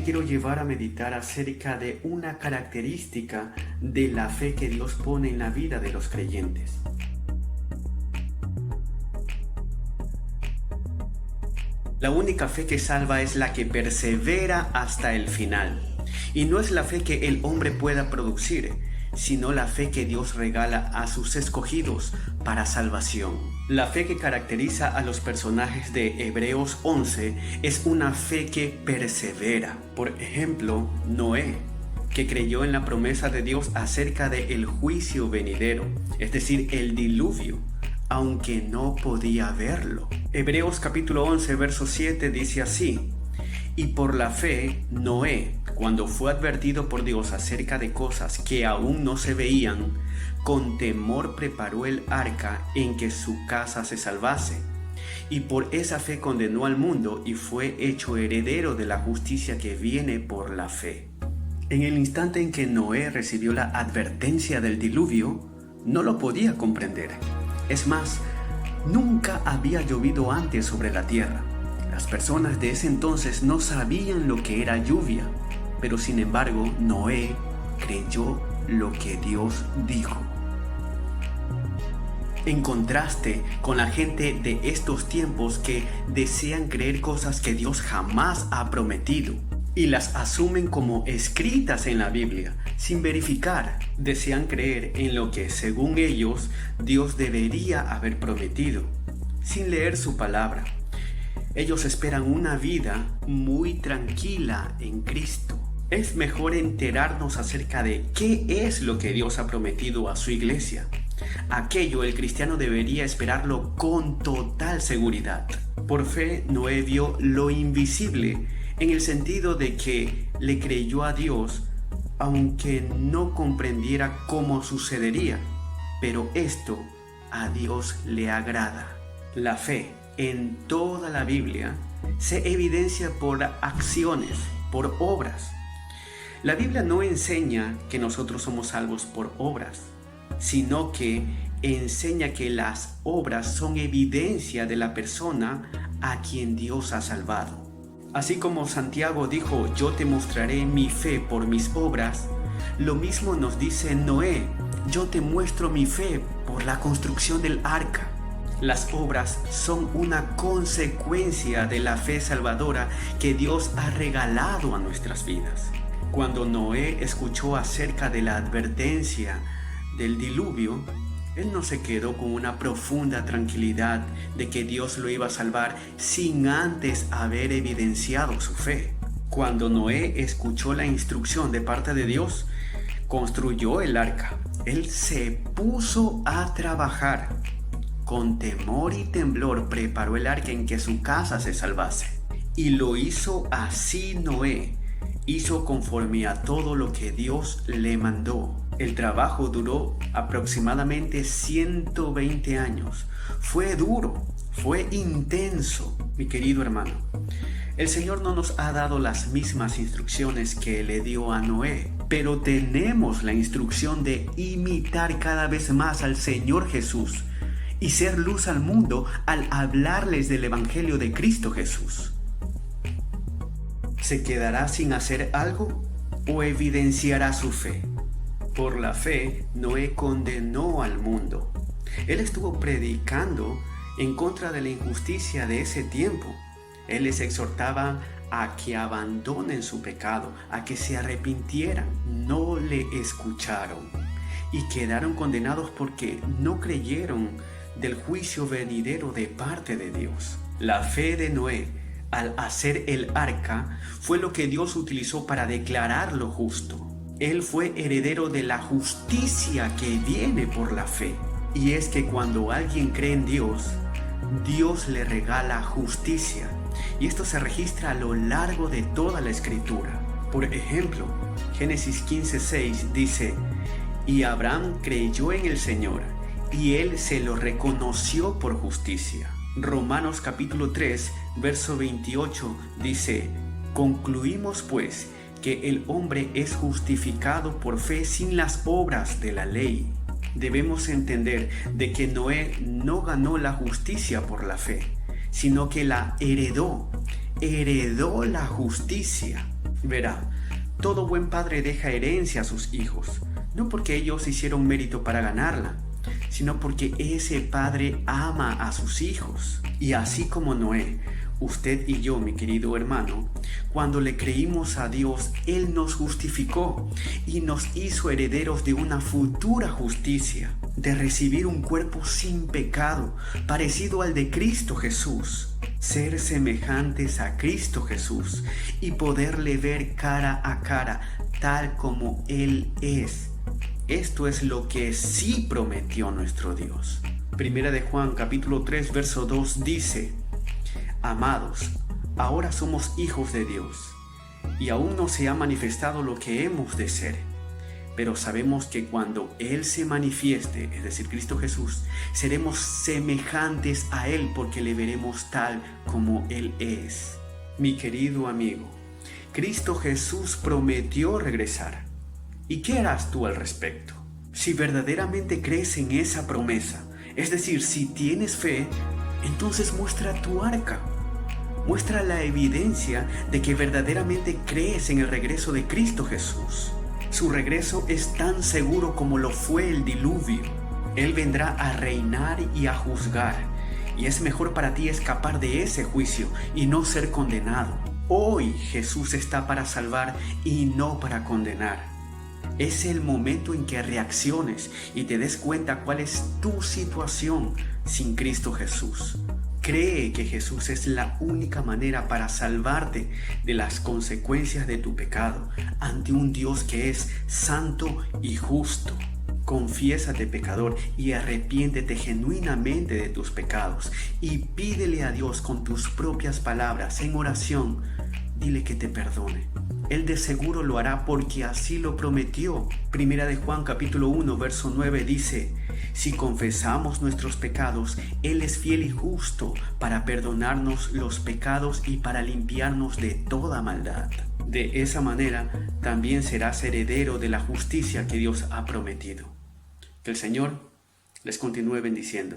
quiero llevar a meditar acerca de una característica de la fe que Dios pone en la vida de los creyentes. La única fe que salva es la que persevera hasta el final. Y no es la fe que el hombre pueda producir, sino la fe que Dios regala a sus escogidos para salvación. La fe que caracteriza a los personajes de Hebreos 11 es una fe que persevera. Por ejemplo, Noé, que creyó en la promesa de Dios acerca del juicio venidero, es decir, el diluvio, aunque no podía verlo. Hebreos capítulo 11, verso 7 dice así: y por la fe, Noé, cuando fue advertido por Dios acerca de cosas que aún no se veían, con temor preparó el arca en que su casa se salvase. Y por esa fe condenó al mundo y fue hecho heredero de la justicia que viene por la fe. En el instante en que Noé recibió la advertencia del diluvio, no lo podía comprender. Es más, nunca había llovido antes sobre la tierra. Las personas de ese entonces no sabían lo que era lluvia, pero sin embargo Noé creyó lo que Dios dijo. En contraste con la gente de estos tiempos que desean creer cosas que Dios jamás ha prometido y las asumen como escritas en la Biblia, sin verificar, desean creer en lo que, según ellos, Dios debería haber prometido, sin leer su palabra. Ellos esperan una vida muy tranquila en Cristo. Es mejor enterarnos acerca de qué es lo que Dios ha prometido a su iglesia. Aquello el cristiano debería esperarlo con total seguridad. Por fe, Noé vio lo invisible en el sentido de que le creyó a Dios aunque no comprendiera cómo sucedería. Pero esto a Dios le agrada. La fe en toda la Biblia se evidencia por acciones, por obras. La Biblia no enseña que nosotros somos salvos por obras, sino que enseña que las obras son evidencia de la persona a quien Dios ha salvado. Así como Santiago dijo: yo te mostraré mi fe por mis obras, lo mismo nos dice Noé: yo te muestro mi fe por la construcción del arca. Las obras son una consecuencia de la fe salvadora que Dios ha regalado a nuestras vidas. Cuando Noé escuchó acerca de la advertencia del diluvio, él no se quedó con una profunda tranquilidad de que Dios lo iba a salvar sin antes haber evidenciado su fe. Cuando Noé escuchó la instrucción de parte de Dios, construyó el arca. Él se puso a trabajar. Con temor y temblor preparó el arca en que su casa se salvase. Y lo hizo así Noé. Hizo conforme a todo lo que Dios le mandó. El trabajo duró aproximadamente 120 años. Fue duro, fue intenso, mi querido hermano. El Señor no nos ha dado las mismas instrucciones que le dio a Noé, pero tenemos la instrucción de imitar cada vez más al Señor Jesús y ser luz al mundo al hablarles del Evangelio de Cristo Jesús. ¿Se quedará sin hacer algo o evidenciará su fe? Por la fe, Noé condenó al mundo. Él estuvo predicando en contra de la injusticia de ese tiempo. Él les exhortaba a que abandonen su pecado, a que se arrepintieran. No le escucharon y quedaron condenados porque no creyeron del juicio venidero de parte de Dios. La fe de Noé al hacer el arca fue lo que Dios utilizó para declararlo justo. Él fue heredero de la justicia que viene por la fe. Y es que cuando alguien cree en Dios, Dios le regala justicia. Y esto se registra a lo largo de toda la Escritura. Por ejemplo, Génesis 15:6 dice: y Abraham creyó en el Señor, y él se lo reconoció por justicia. Romanos capítulo 3, verso 28 dice: concluimos pues que el hombre es justificado por fe sin las obras de la ley. Debemos entender de que Noé no ganó la justicia por la fe, sino que la heredó la justicia. Verá, todo buen padre deja herencia a sus hijos, no porque ellos hicieron mérito para ganarla, sino porque ese padre ama a sus hijos. Y así como Noé, usted y yo, mi querido hermano, cuando le creímos a Dios, Él nos justificó y nos hizo herederos de una futura justicia, de recibir un cuerpo sin pecado, parecido al de Cristo Jesús, ser semejantes a Cristo Jesús y poderle ver cara a cara, tal como Él es. Esto es lo que sí prometió nuestro Dios. Primera de Juan capítulo 3 verso 2 dice: Amados, ahora somos hijos de Dios, y aún no se ha manifestado lo que hemos de ser. Pero sabemos que cuando Él se manifieste, es decir, Cristo Jesús, seremos semejantes a Él porque le veremos tal como Él es. Mi querido amigo, Cristo Jesús prometió regresar. ¿Y qué harás tú al respecto? Si verdaderamente crees en esa promesa, es decir, si tienes fe, entonces muestra tu arca. Muestra la evidencia de que verdaderamente crees en el regreso de Cristo Jesús. Su regreso es tan seguro como lo fue el diluvio. Él vendrá a reinar y a juzgar, y es mejor para ti escapar de ese juicio y no ser condenado. Hoy Jesús está para salvar y no para condenar. Es el momento en que reacciones y te des cuenta cuál es tu situación sin Cristo Jesús. Cree que Jesús es la única manera para salvarte de las consecuencias de tu pecado ante un Dios que es santo y justo. Confiésate pecador y arrepiéntete genuinamente de tus pecados y pídele a Dios con tus propias palabras en oración. Dile que te perdone. Él de seguro lo hará porque así lo prometió. Primera de Juan capítulo 1 verso 9 dice: Si confesamos nuestros pecados, Él es fiel y justo para perdonarnos los pecados y para limpiarnos de toda maldad. De esa manera también serás heredero de la justicia que Dios ha prometido. Que el Señor les continúe bendiciendo.